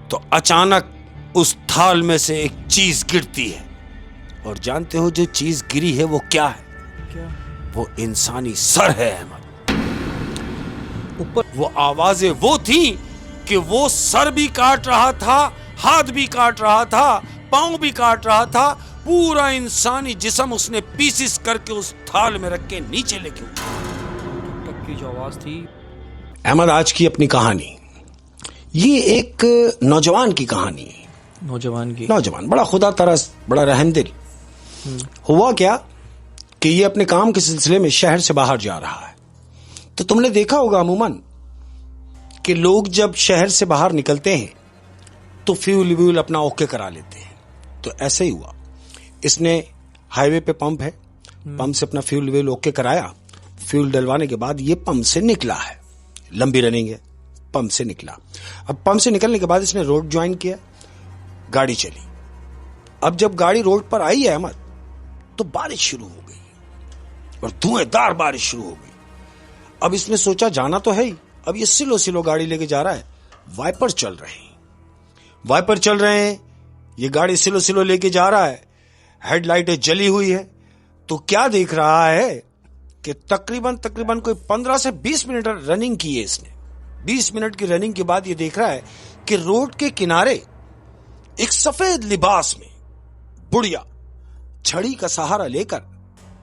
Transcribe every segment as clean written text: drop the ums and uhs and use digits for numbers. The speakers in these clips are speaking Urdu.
تو اچانک اس تھال میں سے ایک چیز گرتی ہے، اور جانتے ہو جو چیز گری ہے وہ کیا ہے؟ وہ انسانی سر ہے احمد۔ اوپر وہ آوازیں وہ تھیں کہ وہ سر بھی کاٹ رہا تھا، ہاتھ بھی کاٹ رہا تھا، پاؤں بھی کاٹ رہا تھا، پورا انسانی جسم اس نے پیسز کر کے اس تھال میں رکھ کے نیچے لے کے ٹک کی جو آواز تھی۔ احمد آج کی اپنی کہانی یہ ایک نوجوان کی کہانی ہے۔ نوجوان بڑا خدا ترس، بڑا رحم دل۔ ہوا کیا کہ یہ اپنے کام کے سلسلے میں شہر سے باہر جا رہا ہے۔ تو تم نے دیکھا ہوگا عموماً کہ لوگ جب شہر سے باہر نکلتے ہیں تو فیول ویول اپنا اوکے کرا لیتے ہیں۔ تو ایسے ہی ہوا، اس نے ہائی وے پہ پمپ ہے، پمپ سے اپنا فیول ویول اوکے کرایا۔ فیول ڈلوانے کے بعد یہ پمپ سے نکلا ہے، لمبی رننگ ہے، پمپ سے نکلا۔ اب پمپ سے نکلنے کے بعد اس نے روڈ جوائن کیا، گاڑی چلی۔ اب جب گاڑی روڈ پر آئی ہے احمد تو بارش شروع ہو گئی، اور دھوئیں دار بارش شروع ہو گئی۔ اب اس نے سوچا جانا تو ہے ہی، اب یہ سلو گاڑی لے کے جا رہا ہے۔ وائپر چل رہے ہیں، یہ گاڑی سلو لے کے جا رہا ہے، ہیڈ لائٹیں جلی ہوئی ہے۔ تو کیا دیکھ رہا ہے کہ تقریباً کوئی 15 سے 20 منٹ رننگ کی ہے اس نے۔ 20 منٹ کی رننگ کے بعد یہ دیکھ رہا ہے کہ روڈ کے کنارے ایک سفید لباس میں بڑھیا چھڑی کا سہارا لے کر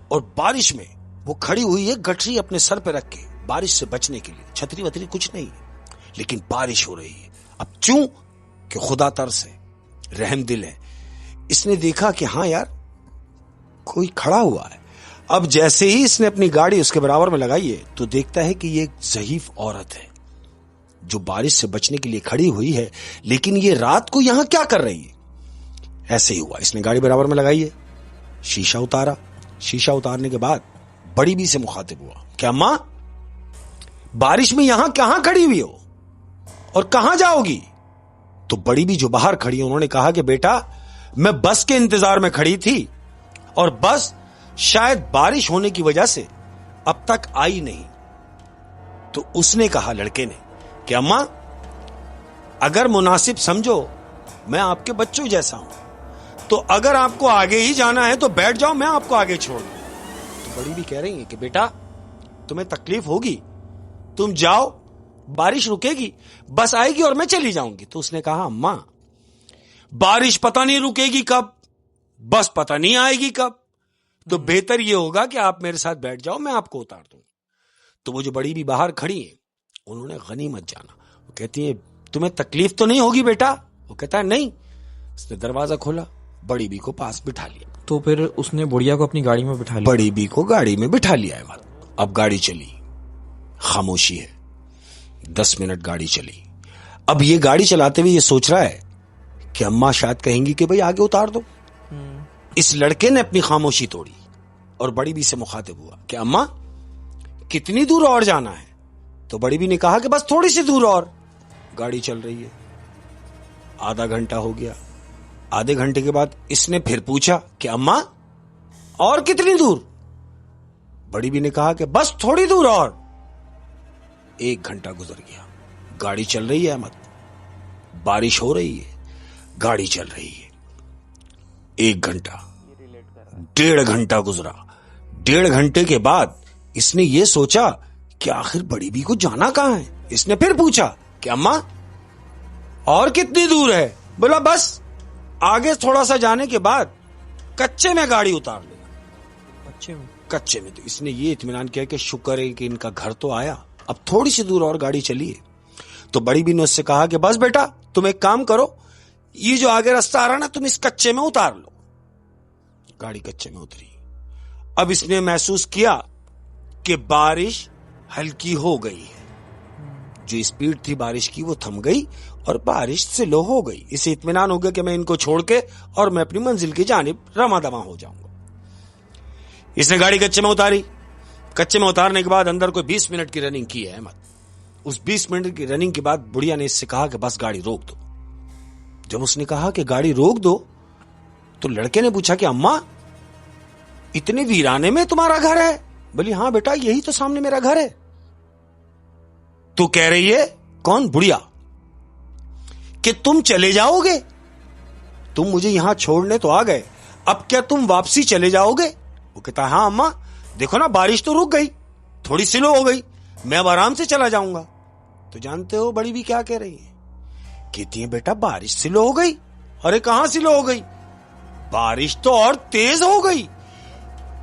اور بارش میں وہ کھڑی ہوئی ہے، گٹری اپنے سر پہ رکھ کے بارش سے بچنے کے لیے۔ چھتری وتری کچھ نہیں ہے، لیکن بارش ہو رہی ہے۔ اب چوں کہ خدا ترس ہے، رحم دل ہے، اس نے دیکھا کہ ہاں یار کوئی کھڑا ہوا ہے۔ اب جیسے ہی اس نے اپنی گاڑی اس کے برابر میں لگائی ہے تو دیکھتا ہے کہ یہ ایک ضعیف عورت ہے جو بارش سے بچنے کے لیے کھڑی ہوئی ہے، لیکن یہ رات کو یہاں کیا کر رہی ہے؟ ایسے ہی ہوا، اس نے گاڑی برابر میں لگائی ہے، شیشہ اتارا۔ شیشہ اتارنے کے بعد بڑی بی سے مخاطب ہوا کہ اماں بارش میں یہاں کہاں کھڑی ہوئی ہو اور کہاں جاؤ گی؟ تو بڑی بی جو باہر کھڑی انہوں نے کہا کہ بیٹا میں بس کے انتظار میں کھڑی تھی، اور بس شاید بارش ہونے کی وجہ سے اب تک آئی نہیں۔ تو اس نے کہا لڑکے نے کہ اماں اگر مناسب سمجھو میں آپ کے بچوں جیسا ہوں، تو اگر آپ کو آگے ہی جانا ہے تو بیٹھ جاؤ، میں آپ کو آگے چھوڑ دوں۔ تو بڑی بھی کہہ رہی ہے کہ بیٹا تمہیں تکلیف ہوگی، تم جاؤ، بارش رکے گی، بس آئے گی اور میں چلی جاؤں گی۔ تو اس نے کہا اماں بارش پتہ نہیں رکے گی کب، بس پتہ نہیں آئے گی کب، تو بہتر یہ ہوگا کہ آپ میرے ساتھ بیٹھ جاؤ، میں آپ کو اتار دوں۔ تو وہ جو بڑی بھی باہر کھڑی ہیں انہوں نے غنیمت جانا، وہ کہتی ہے تمہیں تکلیف تو نہیں ہوگی بیٹا؟ وہ کہتا ہے نہیں۔ اس نے دروازہ کھولا، بڑی بی کو پاس بٹھا لیا۔ تو پھر اس نے بڑھیا کو اپنی گاڑی میں بٹھا لیا، بڑی بی کو گاڑی میں بٹھا لیا ہے۔ اب گاڑی چلی، خاموشی ہے، 10 منٹ گاڑی چلی۔ اب یہ گاڑی چلاتے ہوئے یہ سوچ رہا ہے کہ اماں شاید کہیں گی کہ بھئی آگے اتار دو۔ اس لڑکے نے اپنی خاموشی توڑی اور بڑی بی سے مخاطب ہوا کہ اماں کتنی دور اور جانا ہے؟ تو بڑی بی نے کہا کہ بس تھوڑی سی دور اور۔ گاڑی چل رہی ہے، آدھا گھنٹہ ہو گیا۔ آدھے گھنٹے کے بعد اس نے پھر پوچھا کہ اماں اور کتنی دور؟ بڑی بی نے کہا کہ بس تھوڑی دور اور۔ 1 گھنٹہ گزر گیا، گاڑی چل رہی ہے احمد، بارش ہو رہی ہے، گاڑی چل رہی ہے۔ 1 گھنٹہ، 1.5 گھنٹہ گزرا۔ 1.5 گھنٹے کے بعد اس نے یہ سوچا کہ آخر بڑی بی کو جانا کہاں ہے۔ اس نے پھر پوچھا کہ اماں اور کتنی دور ہے؟ بولا بس آگے تھوڑا سا جانے کے بعد کچے میں گاڑی اتار لینا۔ کچے میں۔ تو اس نے یہ اطمینان کیا کہ شکر ہے کہ ان کا گھر تو آیا، اب تھوڑی سی دور اور گاڑی چلی ہے۔ تو بڑی بی نے اس سے کہا کہ بس بیٹا تم ایک کام کرو، یہ جو آگے راستہ آ رہا نا تم اس کچے میں اتار لو۔ گاڑی کچے میں اتری۔ اب اس نے محسوس کیا کہ بارش ہلکی ہو گئی ہے، جو اسپیڈ تھی بارش کی وہ تھم گئی اور بارش سلو ہو گئی۔ اسے اطمینان ہو گیا کہ میں ان کو چھوڑ کے اور میں اپنی منزل کی جانب رواں دواں ہو جاؤں گا۔ اس نے گاڑی کچے میں اتاری۔ کچے میں اتارنے کے بعد اندر کوئی 20 منٹ کی رننگ کی ہے احمد۔ اس 20 منٹ کی رننگ کے بعد بڑھیا نے اس سے کہا کہ بس گاڑی روک دو۔ جب اس نے کہا کہ گاڑی روک دو تو لڑکے نے پوچھا کہ اماں اتنے ویرانے میں تمہارا گھر ہے؟ بولی ہاں بیٹا یہی تو سامنے میرا گھر ہے۔ تو کہہ رہی ہے کون؟ بڑھیا کہ تم چلے جاؤ گے. تم مجھے یہاں چھوڑنے تو آ گئے, اب کیا تم واپسی چلے جاؤ گے؟ وہ کہتا ہے ہاں اماں, دیکھو نا بارش تو رک گئی, تھوڑی سلو ہو گئی, میں اب آرام سے چلا جاؤں گا. تو جانتے ہو بڑی بھی کیا کہہ رہی ہے؟ کہتی ہیں بیٹا بارش سلو ہو گئی. ارے کہاں سلو ہو گئی, بارش تو اور تیز ہو گئی.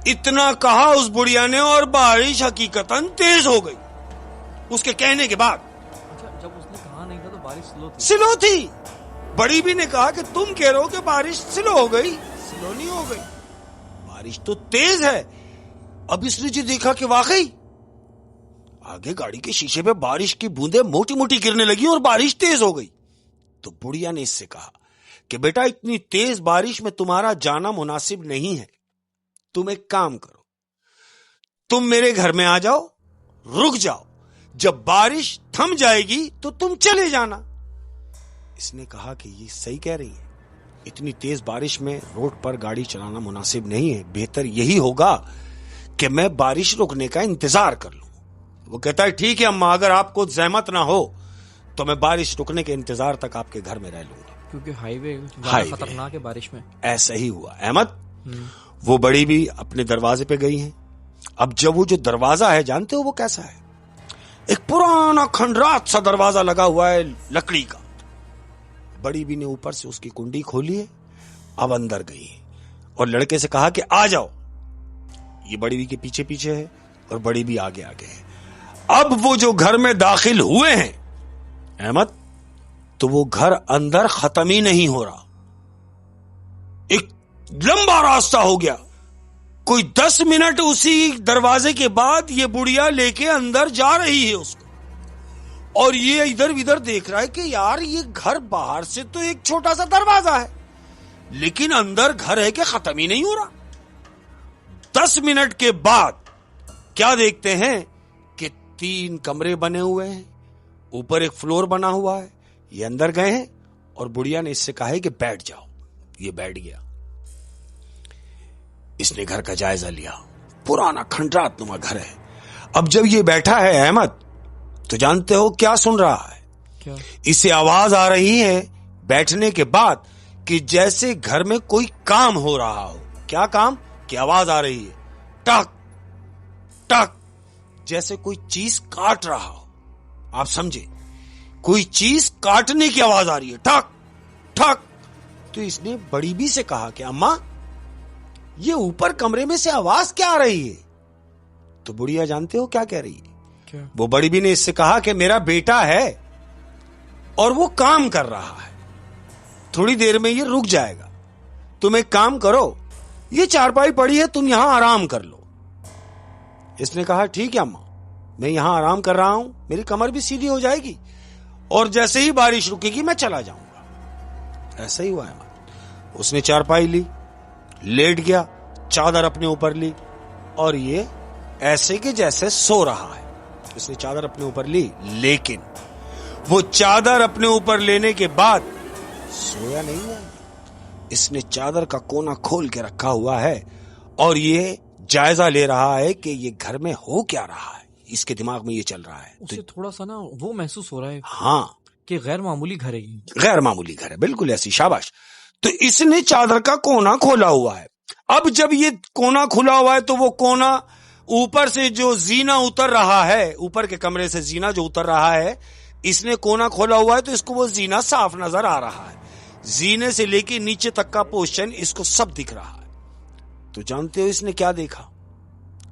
اتنا کہا اس بڑھیا نے اور بارش حقیقتاً تیز ہو گئی. اس کے کہنے کے بعد جب اس نے کہا نہیں تھا تو بارش سلو تھی. بڑی بھی نے کہا کہ تم کہہ رہے ہو کہ بارش سلو ہو گئی, سلو نہیں ہو گئی, بارش تو تیز ہے. اب اس نے جو دیکھا کہ واقعی آگے گاڑی کے شیشے پہ بارش کی بوندیں موٹی موٹی گرنے لگی اور بارش تیز ہو گئی. تو بڑھیا نے اس سے کہا کہ بیٹا اتنی تیز بارش میں تمہارا جانا مناسب نہیں ہے. تم ایک کام کرو, تم میرے گھر میں آ جاؤ, رک جاؤ, جب بارش تھم جائے گی تو تم چلے جانا. اس نے کہا کہ یہ صحیح کہہ رہی ہے, اتنی تیز بارش میں روڈ پر گاڑی چلانا مناسب نہیں ہے, بہتر یہی ہوگا کہ میں بارش رکنے کا انتظار کر لوں. وہ کہتا ہے ٹھیک ہے اماں, اگر آپ کو زحمت نہ ہو تو میں بارش رکنے کے انتظار تک آپ کے گھر میں رہ لوں گا, کیونکہ ہائی وے خطرناک ہے بارش میں. ایسا ہی ہوا احمد. وہ بڑی بھی اپنے دروازے پہ گئی ہیں. اب جب وہ جو دروازہ ہے جانتے ہو وہ کیسا ہے؟ ایک پرانا کھنڈرات سا دروازہ لگا ہوا ہے لکڑی کا. بڑی بھی نے اوپر سے اس کی کنڈی کھولی ہے, اب اندر گئی ہے اور لڑکے سے کہا کہ آ جاؤ. یہ بڑی بھی کے پیچھے پیچھے ہے اور بڑی بھی آگے آگے ہے. اب وہ جو گھر میں داخل ہوئے ہیں احمد, تو وہ گھر اندر ختم ہی نہیں ہو رہا. ایک لمبا راستہ ہو گیا, کوئی 10 منٹ اسی دروازے کے بعد یہ بڑھیا لے کے اندر جا رہی ہے اس کو, اور یہ ادھر ادھر دیکھ رہا ہے کہ یار یہ گھر باہر سے تو ایک چھوٹا سا دروازہ ہے لیکن اندر گھر ہے کہ ختم ہی نہیں ہو رہا. 10 منٹ کے بعد کیا دیکھتے ہیں کہ 3 کمرے بنے ہوئے ہیں, اوپر ایک فلور بنا ہوا ہے. یہ اندر گئے ہیں اور بڑھیا نے اس سے کہا ہے کہ بیٹھ جاؤ. یہ بیٹھ گیا. اس نے گھر کا جائزہ لیا, پرانا کھنڈرات نما گھر ہے. اب جب یہ بیٹھا ہے احمد تو جانتے ہو کیا سن رہا ہے؟ کیا؟ اسے آواز آ رہی ہے بیٹھنے کے بعد کہ جیسے گھر میں کوئی کام ہو رہا ہو. کیا کام کی آواز آ رہی ہے؟ ٹک ٹک, جیسے کوئی چیز کاٹ رہا ہو. آپ سمجھے, کوئی چیز کاٹنے کی آواز آ رہی ہے, ٹک ٹک. تو اس نے بڑی بی سے کہا کہ اماں یہ اوپر کمرے میں سے آواز کیا آ رہی ہے؟ تو بڑھیا جانتے ہو کیا کہہ رہی ہے؟ کیا؟ وہ بڑی بی نے اس سے کہا کہ میرا بیٹا ہے اور وہ کام کر رہا ہے, تھوڑی دیر میں یہ رک جائے گا. تم ایک کام کرو, یہ چارپائی پڑی ہے, تم یہاں آرام کر لو. اس نے کہا ٹھیک ہے اماں, میں یہاں آرام کر رہا ہوں, میری کمر بھی سیدھی ہو جائے گی اور جیسے ہی بارش رکے گی میں چلا جاؤں گا. ایسا ہی ہوا ہے. اس نے چارپائی لی, لیٹ گیا, چادر اپنے اوپر لی اور یہ ایسے کہ جیسے سو رہا ہے. اس نے چادر اپنے اوپر لی, لیکن وہ چادر اپنے اوپر لینے کے بعد سویا نہیں ہے. اس نے چادر کا کونا کھول کے رکھا ہوا ہے اور یہ جائزہ لے رہا ہے کہ یہ گھر میں ہو کیا رہا ہے. اس کے دماغ میں یہ چل رہا ہے. اسے تھوڑا سا نا وہ محسوس ہو رہا ہے ہاں کہ غیر معمولی گھر ہے, غیر معمولی گھر ہے, بالکل ایسی. شاباش. تو اس نے چادر کا کونا کھولا ہوا ہے. اب جب یہ کونا کھلا ہوا ہے تو وہ کونا اوپر سے جو زینہ اتر رہا ہے, اوپر کے کمرے سے زینہ جو اتر رہا ہے, اس نے کونا کھولا ہوا ہے تو اس کو وہ زینہ صاف نظر آ رہا ہے. زینے سے لے کے نیچے تک کا پورشن اس کو سب دکھ رہا ہے. تو جانتے ہو اس نے کیا دیکھا؟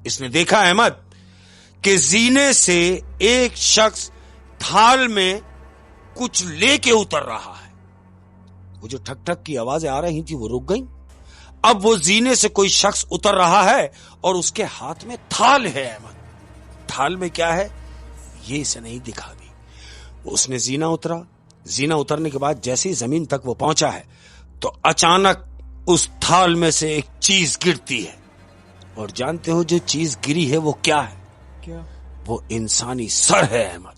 اس نے دیکھا احمد کہ زینے سے ایک شخص تھال میں کچھ لے کے اتر رہا ہے. وہ جو ٹھک ٹھک کی آوازیں آ رہی تھی وہ رک گئیں. اب وہ زینے سے کوئی شخص اتر رہا ہے اور اس کے ہاتھ میں تھال ہے. احمد, تھال میں کیا ہے یہ اسے نہیں دکھا دی. اس نے زینہ اترا. زینہ اترنے کے بعد جیسے ہی زمین تک وہ پہنچا ہے تو اچانک اس تھال میں سے ایک چیز گرتی ہے. اور جانتے ہو جو چیز گری ہے وہ کیا ہے؟ کیا؟ وہ انسانی سر ہے. احمد,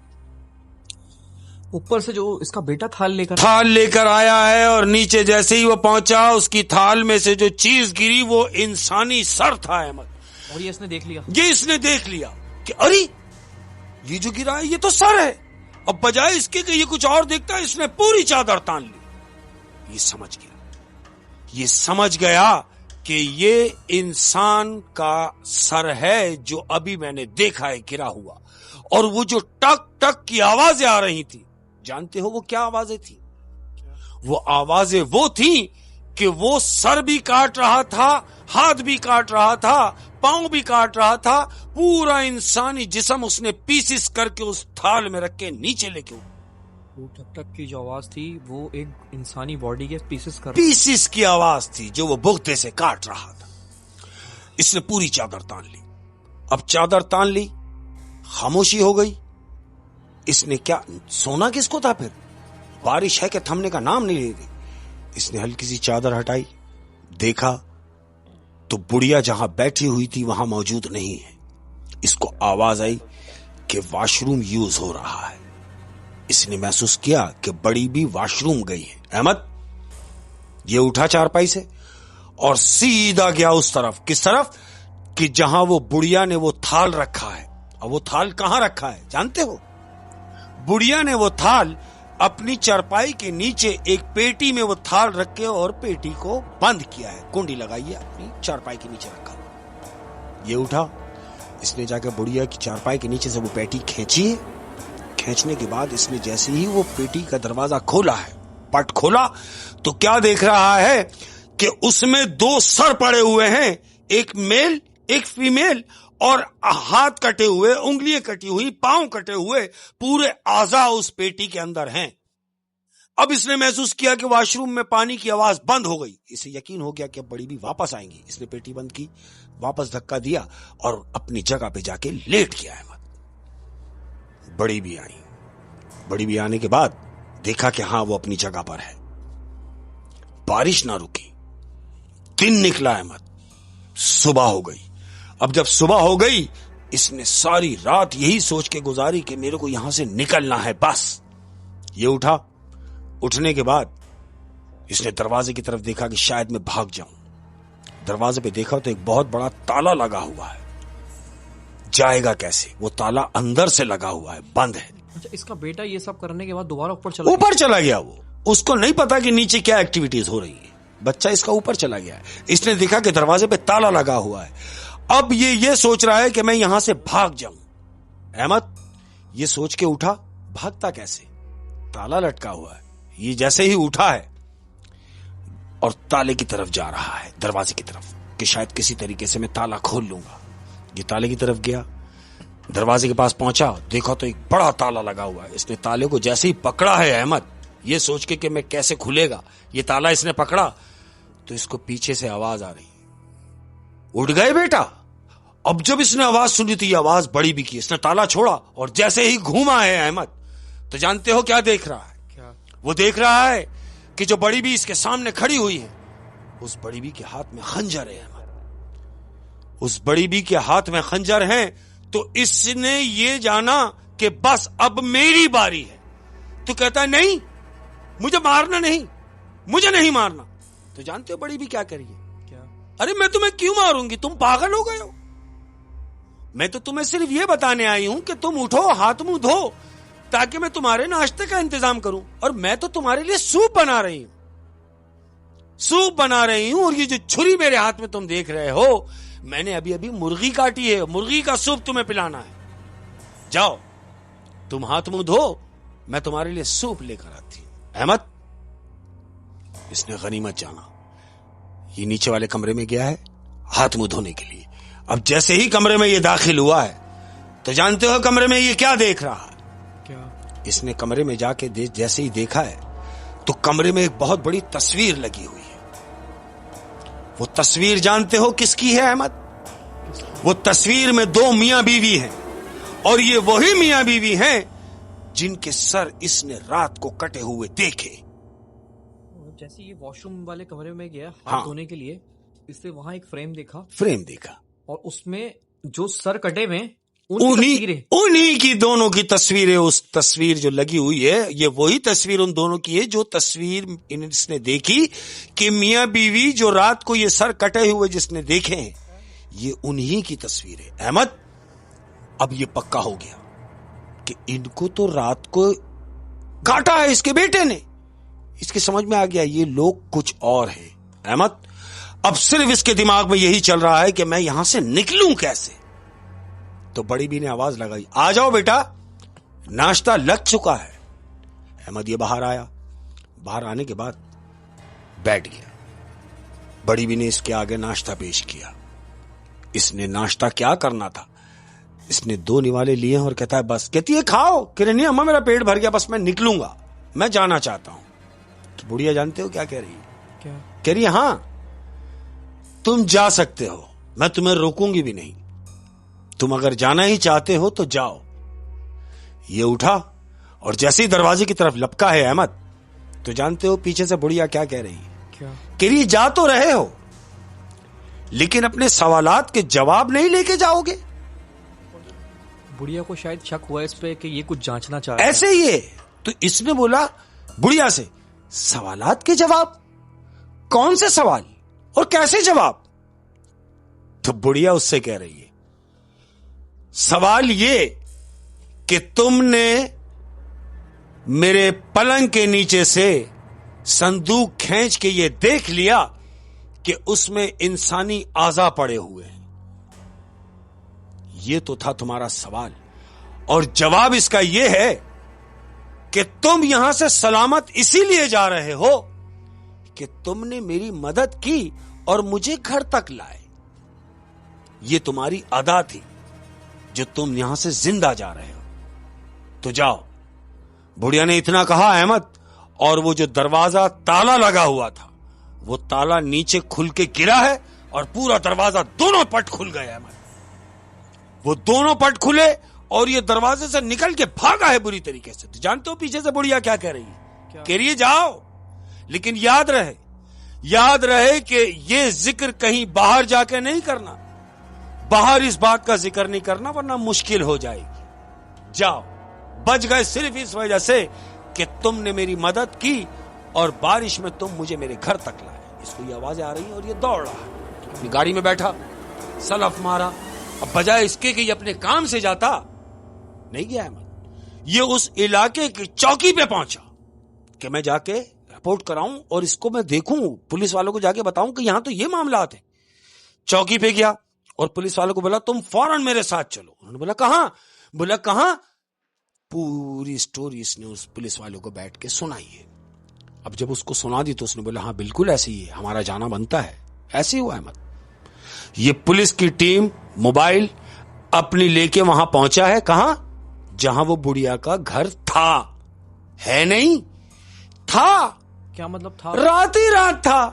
اوپر سے جو اس کا بیٹا تھال لے کر آیا ہے اور نیچے جیسے ہی وہ پہنچا اس کی تھال میں سے جو چیز گری وہ انسانی سر تھا. احمد, اور یہ اس نے دیکھ لیا کہ ارے یہ جو گرا ہے یہ تو سر ہے. اب بجائے اس کے کہ یہ کچھ اور دیکھتا ہے، اس نے پوری چادر تان لی۔ یہ سمجھ گیا کہ یہ انسان کا سر ہے جو ابھی میں نے دیکھا ہے گرا ہوا، اور وہ جو ٹک ٹک کی آوازیں آ رہی تھی، جانتے ہو وہ کیا آوازیں تھی؟ وہ آوازیں وہ تھیں کہ وہ سر بھی کاٹ رہا تھا، ہاتھ بھی کاٹ رہا تھا، پاؤں بھی کاٹ رہا تھا، پورا انسانی جسم اس نے پیسز کر کے اس تھال میں رکھ کے نیچے لے کے وہ ٹک ٹک کی جو آواز تھی وہ ایک انسانی باڈی کے پیسز کی آواز تھی جو وہ بغدے سے کاٹ رہا تھا۔ اس نے پوری چادر تان لی۔ اب چادر تان لی، خاموشی ہو گئی۔ اس نے کیا سونا کس کو تھا؟ پھر بارش ہے کہ تھمنے کا نام نہیں لے رہی۔ اس نے ہلکی سی چادر ہٹائی، دیکھا تو بڑھیا جہاں بیٹھی ہوئی تھی وہاں موجود نہیں ہے۔ اس کو آواز آئی کہ واش روم یوز ہو رہا ہے۔ اس نے محسوس کیا کہ بڑی بھی واش روم گئی ہے۔ احمد یہ اٹھا چارپائی سے اور سیدھا گیا اس طرف، کس طرف کہ جہاں وہ بڑھیا نے وہ تھال رکھا ہے۔ اور وہ تھال کہاں رکھا ہے جانتے ہو؟ بڑھیا نے وہ تھال اپنی چارپائی کے نیچے ایک پیٹی میں وہ تھال رکھ کے اور پیٹی کو بند کیا ہے، کنڈی لگائی ہے، اپنی چارپائی کے نیچے رکھا۔ یہ اٹھا، اس نے جا کے بڑھیا کی چارپائی کے نیچے سے وہ پیٹی کھینچی ہے۔ کھینچنے کے بعد اس نے جیسے ہی وہ پیٹی کا دروازہ کھولا ہے، پٹ کھولا، تو کیا دیکھ رہا ہے کہ اس میں دو سر پڑے ہوئے ہیں، ایک میل ایک فیمیل، اور ہاتھ کٹے ہوئے، انگلیاں کٹی ہوئی، پاؤں کٹے ہوئے، پورے اعضاء اس پیٹی کے اندر ہیں۔ اب اس نے محسوس کیا کہ واش روم میں پانی کی آواز بند ہو گئی۔ اسے یقین ہو گیا کہ اب بڑی بھی واپس آئیں گی۔ اس نے پیٹی بند کی، واپس دھکا دیا اور اپنی جگہ پہ جا کے لیٹ گیا۔ احمد بڑی بھی آئی۔ بڑی بھی آنے کے بعد دیکھا کہ ہاں وہ اپنی جگہ پر ہے۔ بارش نہ رکی، دن نکلا احمد، صبح ہو گئی۔ اب جب صبح ہو گئی، اس نے ساری رات یہی سوچ کے گزاری کہ میرے کو یہاں سے نکلنا ہے بس۔ یہ اٹھا، اٹھنے کے بعد اس نے دروازے کی طرف دیکھا کہ شاید میں بھاگ جاؤں۔ دروازے پہ دیکھا تو ایک بہت بڑا تالا لگا ہوا ہے۔ جائے گا کیسے؟ وہ تالا اندر سے لگا ہوا ہے، بند ہے۔ اچھا، اس کا بیٹا یہ سب کرنے کے بعد دوبارہ اوپر چلا گیا۔ وہ اس کو نہیں پتا کہ نیچے کیا ایکٹیویٹیز ہو رہی ہیں۔ بچہ اس کا اوپر چلا گیا ہے۔ اس نے دیکھا کہ دروازے پہ تالا لگا ہوا ہے۔ اب یہ سوچ رہا ہے کہ میں یہاں سے بھاگ جاؤں۔ احمد یہ سوچ کے اٹھا، بھاگتا کیسے؟ تالا لٹکا ہوا ہے۔ یہ جیسے ہی اٹھا ہے اور تالے کی طرف جا رہا ہے، دروازے کی طرف، کہ شاید کسی طریقے سے میں تالا کھول لوں گا۔ یہ تالے کی طرف گیا، دروازے کے پاس پہنچا، دیکھا تو ایک بڑا تالا لگا ہوا ہے۔ اس نے تالے کو جیسے ہی پکڑا ہے احمد، یہ سوچ کے کہ میں کیسے کھلے گا، یہ تالا اس نے پکڑا تو اس کو پیچھے سے آواز آ رہی، اٹھ گئے بیٹا۔ اب جب اس نے آواز سنی تو یہ آواز بڑی بھی کی۔ اس نے تالا چھوڑا اور جیسے ہی گھوما ہے احمد، تو جانتے ہو کیا دیکھ رہا ہے؟ کیا؟ وہ دیکھ رہا ہے کہ جو بڑی بھی اس کے سامنے کھڑی ہوئی ہے، اس بڑی بھی کے ہاتھ میں خنجر ہے احمد۔ اس بڑی بھی کے ہاتھ میں خنجر ہیں، تو اس نے یہ جانا کہ بس اب میری باری ہے۔ تو کہتا ہے نہیں، مجھے مارنا نہیں، مجھے نہیں مارنا۔ تو جانتے ہو بڑی بھی کیا کریے؟ کیا؟ ارے میں تمہیں کیوں ماروں گی؟ تم پاگل ہو گئے ہو؟ میں تو تمہیں صرف یہ بتانے آئی ہوں کہ تم اٹھو، ہاتھ منہ دھو، تاکہ میں تمہارے ناشتے کا انتظام کروں۔ اور میں تو تمہارے لیے سوپ بنا رہی ہوں، اور یہ جو چھری میرے ہاتھ میں تم دیکھ رہے ہو، میں نے ابھی مرغی کاٹی ہے، مرغی کا سوپ تمہیں پلانا ہے۔ جاؤ تم ہاتھ منہ دھو، میں تمہارے لیے سوپ لے کر آتی ہوں۔ احمد اس نے غنیمت جانا، یہ نیچے والے کمرے میں گیا ہے ہاتھ منہ دھونے کے لیے۔ اب جیسے ہی کمرے میں یہ داخل ہوا ہے، تو جانتے ہو کمرے میں یہ کیا دیکھ رہا ہے؟ کیا؟ اس نے کمرے میں جا کے جیسے ہی دیکھا ہے تو کمرے میں ایک بہت بڑی تصویر لگی ہوئی ہے۔ وہ تصویر جانتے ہو کس کی ہے احمد؟ وہ تصویر میں دو میاں بیوی ہیں، اور یہ وہی میاں بیوی ہیں جن کے سر اس نے رات کو کٹے ہوئے دیکھے۔ جیسے یہ واش روم والے کمرے میں گیا ہاتھ دھونے کے لیے، اس نے وہاں ایک فریم دیکھا، اور اس میں جو سر کٹے ہوئے انہی کی دونوں کی تصویریں، اس تصویر جو لگی ہوئی ہے، یہ وہی تصویر ان دونوں کی ہے جو تصویر اس نے دیکھی کہ میاں بیوی جو رات کو یہ سر کٹے ہوئے جس نے دیکھے ہیں، یہ انہی کی تصویر ہے۔ احمد اب یہ پکا ہو گیا کہ ان کو تو رات کو کاٹا ہے اس کے بیٹے نے. اس کے سمجھ میں آ گیا یہ لوگ کچھ اور ہیں. احمد اب صرف اس کے دماغ میں یہی چل رہا ہے کہ میں یہاں سے نکلوں کیسے. تو بڑی بی نے آواز لگائی, آ جاؤ بیٹا, ناشتہ لگ چکا ہے. احمد یہ باہر آیا. باہر آنے کے بعد بیٹھ گیا. بڑی بی نے اس کے آگے ناشتہ پیش کیا. اس نے ناشتہ کیا کرنا تھا, اس نے 2 نوالے لیے اور کہتا ہے بس. کہتی ہے کھاؤ. کہ نہیں اماں میرا پیٹ بھر گیا, بس میں نکلوں گا, میں جانا چاہتا ہوں. تو بڑھیا جانتے ہو کیا کہہ رہی ہے؟ کیا کہہ رہی ہے ہاں تم جا سکتے ہو, میں تمہیں روکوں گی بھی نہیں, تم اگر جانا ہی چاہتے ہو تو جاؤ. یہ اٹھا اور جیسے ہی دروازے کی طرف لپکا ہے احمد, تو جانتے ہو پیچھے سے بڑھیا کیا کہہ رہی ہے؟ کیا کہہ رہی ہے جا تو رہے ہو لیکن اپنے سوالات کے جواب نہیں لے کے جاؤ گے. بڑھیا کو شاید شک ہوا اس پہ کہ یہ کچھ جانچنا چاہ رہا ہے. ایسے ہی ہے. تو اس نے بولا بڑھیا سے, سوالات کے جواب؟ کون سے سوال اور کیسے جواب؟ تو بڑھیا اس سے کہہ رہی ہے سوال یہ کہ تم نے میرے پلنگ کے نیچے سے صندوق کھینچ کے یہ دیکھ لیا کہ اس میں انسانی اعضا پڑے ہوئے ہیں. یہ تو تھا تمہارا سوال, اور جواب اس کا یہ ہے کہ تم یہاں سے سلامت اسی لیے جا رہے ہو کہ تم نے میری مدد کی اور مجھے گھر تک لائے. یہ تمہاری ادا تھی جو تم یہاں سے زندہ جا رہے ہو, تو جاؤ. بڑھیا نے اتنا کہا احمد, اور وہ جو دروازہ تالا لگا ہوا تھا وہ تالا نیچے کھل کے گرا ہے اور پورا دروازہ دونوں پٹ کھل گیا. احمد وہ دونوں پٹ کھلے اور یہ دروازے سے نکل کے بھاگا ہے بری طریقے سے. تو جانتے ہو پیچھے سے بڑھیا کیا کہہ رہی ہے؟ کہہ رہی ہے جاؤ لیکن یاد رہے کہ یہ ذکر کہیں باہر جا کے نہیں کرنا, باہر اس بات کا ذکر نہیں کرنا ورنہ مشکل ہو جائے گی. جاؤ. بچ گئے صرف اس وجہ سے کہ تم نے میری مدد کی اور بارش میں تم مجھے میرے گھر تک لائے. اس کو یہ آوازیں آ رہی ہیں اور یہ دوڑ رہا ہے. اپنی گاڑی میں بیٹھا, سلف مارا. اب بجائے اس کے کہ یہ اپنے کام سے جاتا, نہیں گیا احمد. یہ اس علاقے کی چوکی پہ پہنچا کہ میں جا کے رپورٹ کراؤں اور اس کو میں دیکھوں, پولیس والوں کو جا کے بتاؤں کہ یہاں تو یہ معاملات ہیں. چوکی پہ گیا اور پولیس والوں کو بولا تم فوراً میرے ساتھ چلو. انہوں نے بولا کہاں؟ بولا کہاں؟ پوری سٹوری اس نے اس پولیس والوں کو بیٹھ کے سنائی ہے. اب جب اس کو سنا دی تو اس نے بولا ہاں بالکل ایسے ہی ہے, ہمارا جانا بنتا ہے. ایسے ہی ہوا احمد. یہ پولیس کی ٹیم موبائل اپنی لے کے وہاں پہنچا ہے. کہاں؟ جہاں وہ بڑھیا کا گھر تھا. ہے نہیں تھا. کیا مطلب تھا؟ رات ہی رات تھا.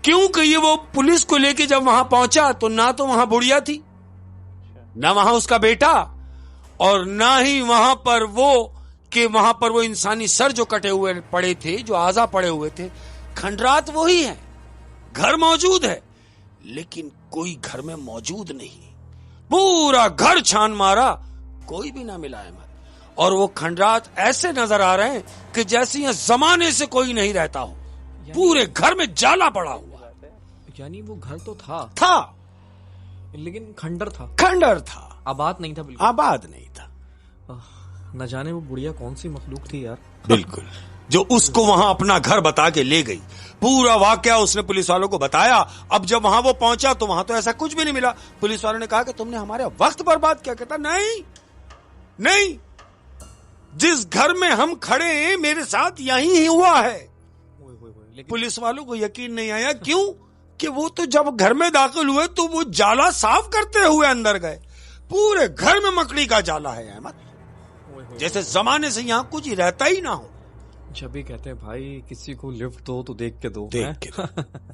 کیونکہ یہ وہ پولیس کو لے کے جب وہاں پہنچا تو نہ تو وہاں بڑھیا تھی, نہ وہاں اس کا بیٹا, اور نہ ہی وہاں پر وہ انسانی سر جو کٹے ہوئے پڑے تھے, جو اعضا پڑے ہوئے تھے. کھنڈرات وہی ہے, گھر موجود ہے لیکن کوئی گھر میں موجود نہیں. پورا گھر چھان مارا, کوئی بھی نہ ملا احمد. اور وہ کھنڈرات ایسے نظر آ رہے ہیں کہ جیسے یہ زمانے سے کوئی نہیں رہتا ہو. پورے گھر میں جالا پڑا ہوا. یعنی وہ گھر تو تھا لیکن کھنڈر تھا, آباد نہیں تھا. بالکل آباد نہیں تھا. نہ جانے وہ بڑھیا کون سی مخلوق تھی یار. بالکل, جو اس کو وہاں اپنا گھر بتا کے لے گئی. پورا واقعہ اس نے پولیس والوں کو بتایا. اب جب وہاں وہ پہنچا تو وہاں تو ایسا کچھ بھی نہیں ملا. پولیس والوں نے کہا کہ تم نے ہمارا وقت برباد کیا. کہتا نہیں, جس گھر میں ہم کھڑے ہیں میرے ساتھ یہی ہی ہوا ہے. پولیس والوں کو یقین نہیں آیا. کیوں؟ کہ وہ تو جب گھر میں داخل ہوئے تو وہ جالا صاف کرتے ہوئے اندر گئے. پورے گھر میں مکڑی کا جالا ہے احمد, جیسے زمانے سے یہاں کچھ رہتا ہی نہ ہو. جب بھی کہتے ہیں بھائی کسی کو لفٹ دو تو دیکھ کے دو.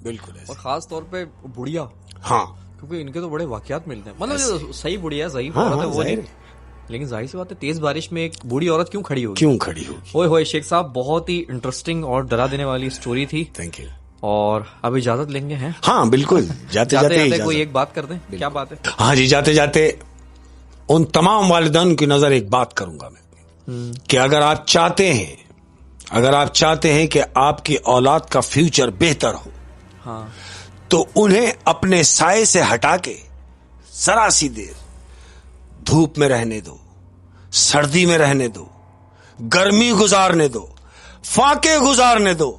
بالکل. اور خاص طور پہ بڑھیا, ہاں, کیونکہ ان کے تو بڑے واقعات ملتے ہیں. مطلب صحیح بڑھیا ضعیف عورت ہے وہ نہیں, لیکن ظاہر سی بات ہے تیز بارش میں ایک بوڑھی عورت کیوں کھڑی ہوگی. ہوئے شیخ صاحب, بہت ہی انٹرسٹنگ اور ڈرا دینے والی سٹوری تھی. Thank you. اور اب اجازت لیں گے ہیں؟ ہاں بالکل. جاتے کوئی ایک بات کر دیں. کیا بات ہے؟ ہاں جی, جاتے ان تمام والدین کی نظر ایک بات کروں گا میں, کہ اگر آپ چاہتے ہیں کہ آپ کی اولاد کا فیوچر بہتر ہو, ہاں, تو انہیں اپنے سائے سے ہٹا کے ذرا سی دیر دھوپ میں رہنے دو, سردی میں رہنے دو, گرمی گزارنے دو, فاقے گزارنے دو,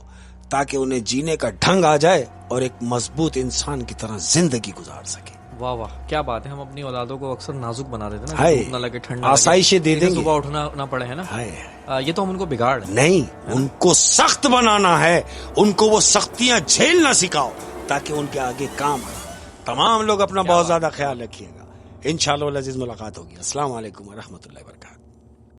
تاکہ انہیں جینے کا ڈھنگ آ جائے اور ایک مضبوط انسان کی طرح زندگی گزار سکے. واہ واہ, کیا بات ہے. ہم اپنی اولادوں کو اکثر نازک بنا دیتے ہیں نا, دھوپ نہ لگے, ٹھنڈ نہ لگے, آسائشیں دے دیں گے, صبح اٹھنا نہ پڑے, ہے نا. یہ تو ہم ان کو بگاڑ نہیں, ان کو سخت بنانا ہے, ان کو وہ سختیاں جھیلنا سکھاؤ تاکہ ان کے آگے کام آئے. تمام لوگ اپنا بہت زیادہ خیال رکھیے گا. انشاءاللہ العزیز ملاقات ہوگی. السلام علیکم ورحمۃ اللہ وبرکاتہ.